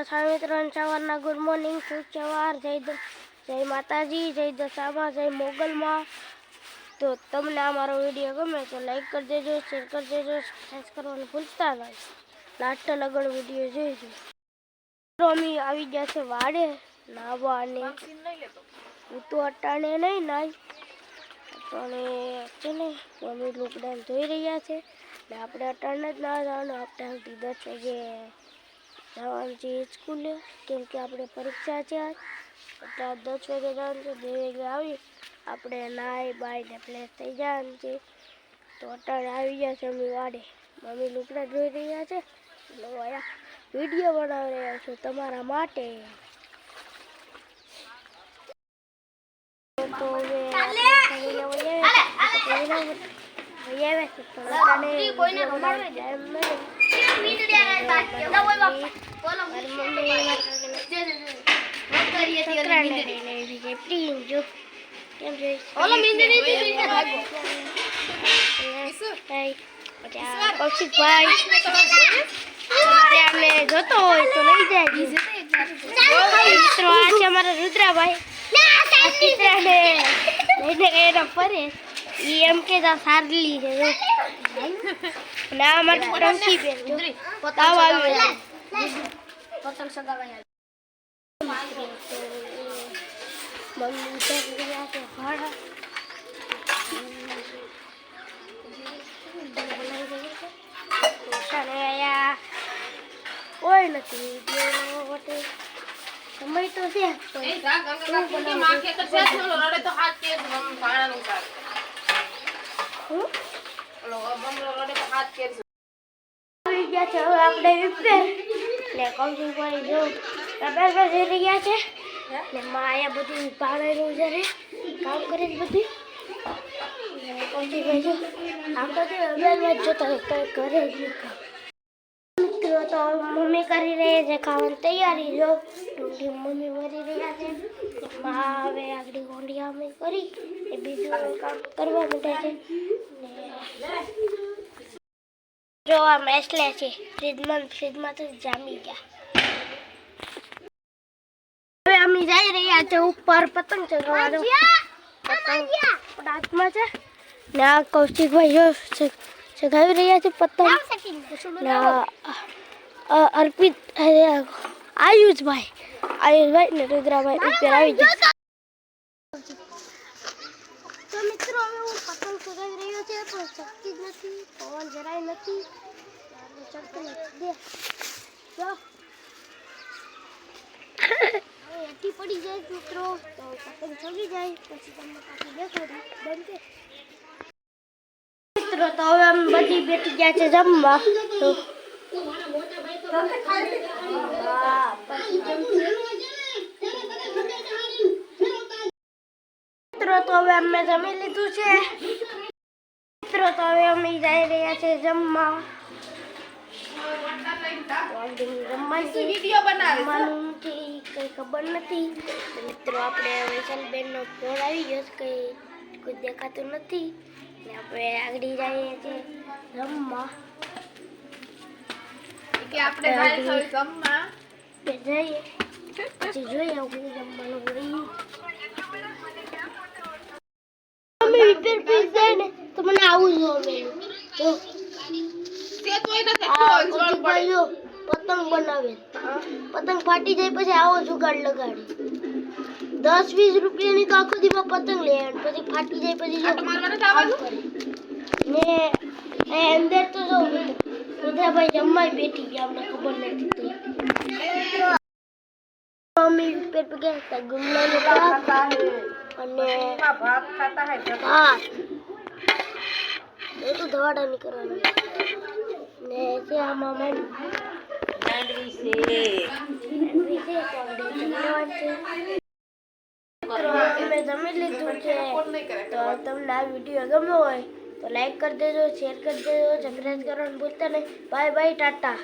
સામિત્રણ સવારના good morning, શુભ સવાર, જય માતાજી, જય દશામાં, જય મોગલમાં. તો તમને અમારો વિડીયો ગમે તો લાઈક કરી દેજો, શેર કરી દેજો, સબસ્ક્રાઈબ કરવાનું ભૂલતા નહીં. લાસ્ટ લગન વિડીયો જોઈજો. અમે આવી ગયા છે વાડે નાવા અને હું તો અટાણે નહીં નાઈ પણ છે ને અમે લોકડાઉન જોઈ રહ્યા છે ને આપણે અટાણે જ ના જવાનું. આપણે 10 વાગે જવાનું છે સ્કૂલે, કેમ કે આપણે પરીક્ષા છે એટલે 10 વાગે જવાનું છે. 2 વાગે આવી આપણે નાઈ બાઈને ફ્રેશ થઈ જવાનું છે. તો અટાણે આવી ગયા છે અમે વાડે. મમ્મી લોકડા જોઈ રહ્યા છે એટલે અહીંયા વિડીયો બનાવી રહ્યા છું તમારા માટે. તો હવે કૌશિકભાઈ જોતો હોય તો લઈ જાય. મિત્રો આ છે અમારા રુદ્રાભાઈ. લઈને ફરે એમ કે સારલી છે ના અમારે ટંકી બેન તાવ આવ્યો પતંગ સગાવાય મમ્મી રહ્યા છે ભાડા કોઈ નથી સમય તો છે આપણે કૌશિકભાઈ જો જઈ રહ્યા છે ને માયા બધું પાડેલું જ્યારે કામ કરે છે બધું. કૌશિકભાઈ જો આમ તો જોતા કરે જ કામ. મિત્રો તો મમ્મી કરી રહી છે ખાવાની તૈયારી. જો ઢોંઢી મમ્મી વરી રહ્યા છે. હવે આગળ ગોંડિયા અમે કરી એ બીજું કામ કરવા માટે છે. જો આ મેસલે છે ફ્રીજમાં તો જામી ગયા. હવે અમે જઈ રહ્યા છે ઉપર પતંગ ચગાવવાનો. પતંગ હાથમાં છે ને આ કૌશિકભાઈ જો ચગાવી રહ્યા છે પતંગ. અર્પિત આયુષભાઈ ને રુદ્રાભાઈ ઉપર આવી ગયા. તો મિત્રો હવે હું પતંગ ચગાવી રહ્યો છે પણ શક્તિ જ નથી, પવન જરાય નથી. એટી પડી જાય મિત્રો તો પતંગ ચગી જાય પછી તમને પાછી દેખાડું બનશે. મિત્રો તો હવે અમે બધી બેઠી ગયા છે જમવા. તો મિત્રો તો હવે અમે જમી લીધું છે. મિત્રો તો હવે અમે જઈ રહ્યા છે જમવા. જમવાનું કઈ ખબર નથી. મિત્રો આપણે વૈશાલબેન નો ફોન આવી ગયો છે, કોઈ દેખાતું નથી. આપણે આગળ જઈએ છીએ જમવા. આપણે જઈએ પછી જોઈએ જમવાનું રહ્યું. તો મને આવું પતંગ બનાવે. પતંગ ફાટી જાય પછી આવો જુગાડ લગાડે. 10-20 રૂપિયાની તો આખો દીમાં પતંગ લે પછી ફાટી જાય પછી ને અંદર તો જો રુદ્રાભાઈ જમવા બેઠી ગયા. અમને ખબર નથી. મમ્મી ઉપર પે ગયા હતા ગુમલાનો ભાત અને હા એ તો ધવાડા ની કરવાની ને છે આમાં અમે જમી લીધું છે. તો તમને આ વિડીયો ગમ્યો હોય તો લાઈક કરી દેજો, શેર કરી દેજો, સબસ્ક્રાઈબ કરવાનું ભૂલતા નહીં. Bye bye, Tata.